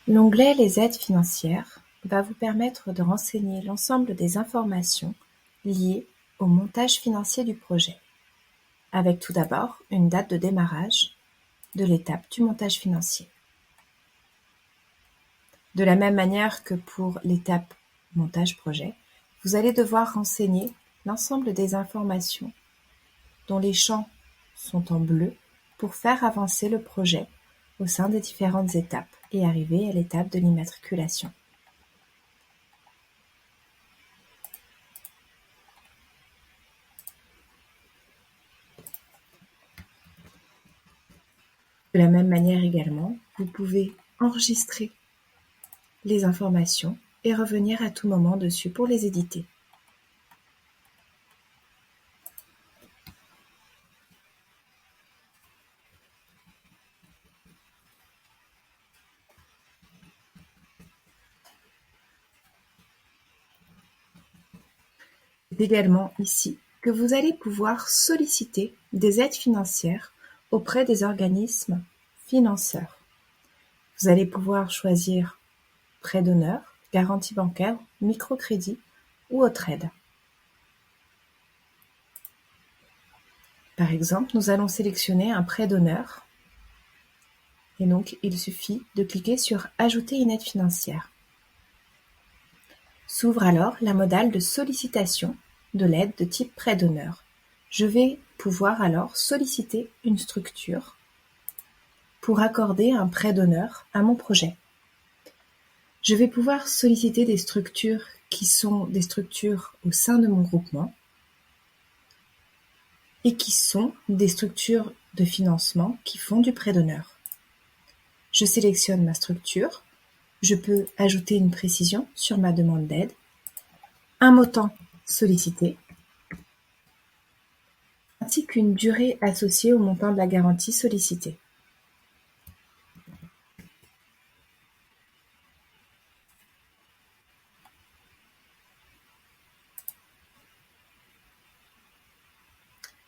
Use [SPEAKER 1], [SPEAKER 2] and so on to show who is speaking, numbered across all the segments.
[SPEAKER 1] L'onglet Les aides financières va vous permettre de renseigner l'ensemble des informations liées au montage financier du projet, avec tout d'abord une date de démarrage de l'étape du montage financier. De la même manière que pour l'étape montage projet, vous allez devoir renseigner l'ensemble des informations dont les champs sont en bleu pour faire avancer le projet au sein des différentes étapes et arriver à l'étape de l'immatriculation. De la même manière également, vous pouvez enregistrer les informations et revenir à tout moment dessus pour les éditer. C'est également ici que vous allez pouvoir solliciter des aides financières auprès des organismes financeurs. Vous allez pouvoir choisir prêt d'honneur, garantie bancaire, microcrédit ou autre aide. Par exemple, nous allons sélectionner un prêt d'honneur et donc il suffit de cliquer sur « Ajouter une aide financière ». S'ouvre alors la modale de sollicitation de l'aide de type prêt d'honneur. Je vais pouvoir alors solliciter une structure pour accorder un prêt d'honneur à mon projet. Je vais pouvoir solliciter des structures qui sont des structures au sein de mon groupement et qui sont des structures de financement qui font du prêt d'honneur. Je sélectionne ma structure, je peux ajouter une précision sur ma demande d'aide, un montant sollicité, ainsi qu'une durée associée au montant de la garantie sollicitée.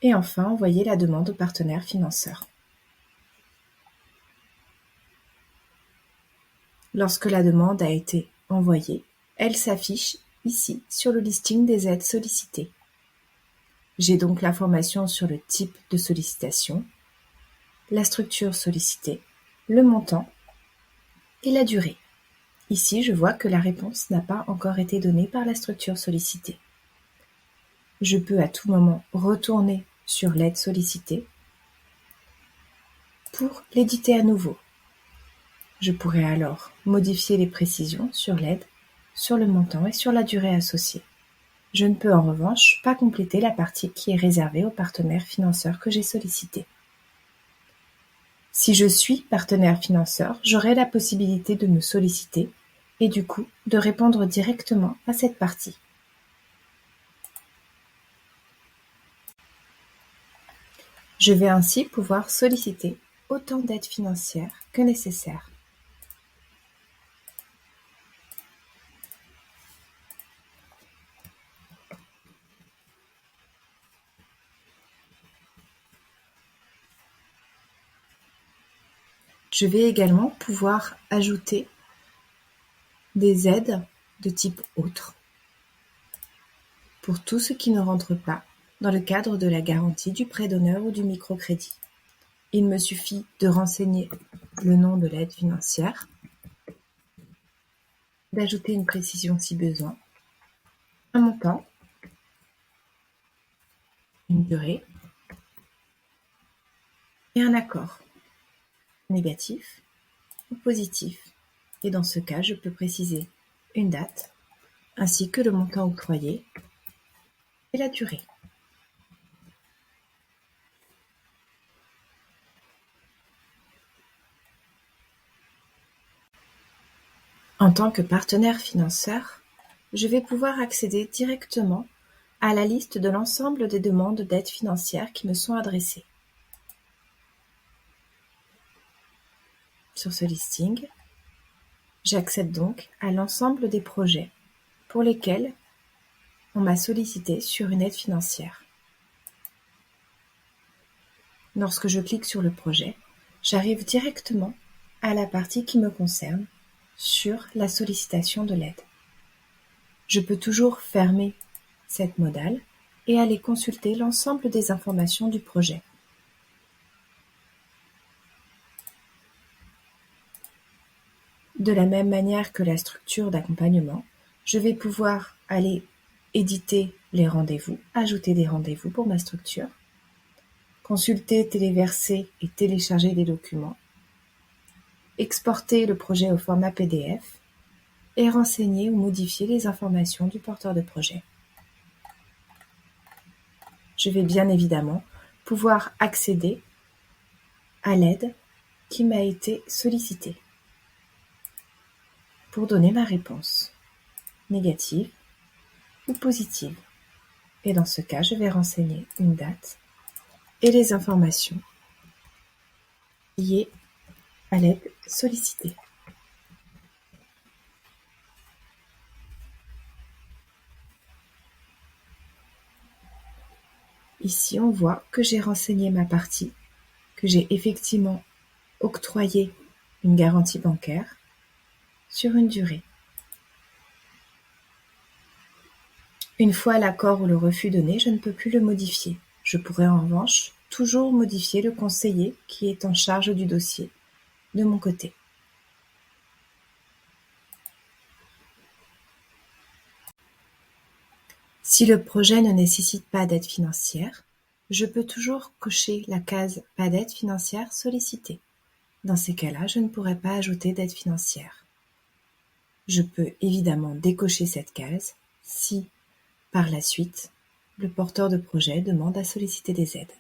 [SPEAKER 1] Et enfin, envoyer la demande au partenaire financeur. Lorsque la demande a été envoyée, elle s'affiche ici sur le listing des aides sollicitées. J'ai donc l'information sur le type de sollicitation, la structure sollicitée, le montant et la durée. Ici, je vois que la réponse n'a pas encore été donnée par la structure sollicitée. Je peux à tout moment retourner sur l'aide sollicitée pour l'éditer à nouveau. Je pourrais alors modifier les précisions sur l'aide, sur le montant et sur la durée associée. Je ne peux en revanche pas compléter la partie qui est réservée aux partenaires financeurs que j'ai sollicités. Si je suis partenaire financeur, j'aurai la possibilité de me solliciter et du coup de répondre directement à cette partie. Je vais ainsi pouvoir solliciter autant d'aides financières que nécessaire. Je vais également pouvoir ajouter des aides de type autre pour tout ce qui ne rentre pas dans le cadre de la garantie du prêt d'honneur ou du microcrédit. Il me suffit de renseigner le nom de l'aide financière, d'ajouter une précision si besoin, un montant, une durée et un accord, négatif ou positif. Et dans ce cas, je peux préciser une date ainsi que le montant octroyé et la durée. En tant que partenaire financeur, je vais pouvoir accéder directement à la liste de l'ensemble des demandes d'aide financière qui me sont adressées. Sur ce listing, j'accède donc à l'ensemble des projets pour lesquels on m'a sollicité sur une aide financière. Lorsque je clique sur le projet, j'arrive directement à la partie qui me concerne sur la sollicitation de l'aide. Je peux toujours fermer cette modale et aller consulter l'ensemble des informations du projet. De la même manière que la structure d'accompagnement, je vais pouvoir aller éditer les rendez-vous, ajouter des rendez-vous pour ma structure, consulter, téléverser et télécharger des documents, exporter le projet au format PDF et renseigner ou modifier les informations du porteur de projet. Je vais bien évidemment pouvoir accéder à l'aide qui m'a été sollicitée pour donner ma réponse, négative ou positive. Et dans ce cas, je vais renseigner une date et les informations liées à l'aide sollicitée. Ici, on voit que j'ai renseigné ma partie, que j'ai effectivement octroyé une garantie bancaire sur une durée. Une fois l'accord ou le refus donné, je ne peux plus le modifier. Je pourrais en revanche toujours modifier le conseiller qui est en charge du dossier de mon côté. Si le projet ne nécessite pas d'aide financière, je peux toujours cocher la case « Pas d'aide financière sollicitée ». Dans ces cas-là, je ne pourrai pas ajouter d'aide financière. Je peux évidemment décocher cette case si, par la suite, le porteur de projet demande à solliciter des aides.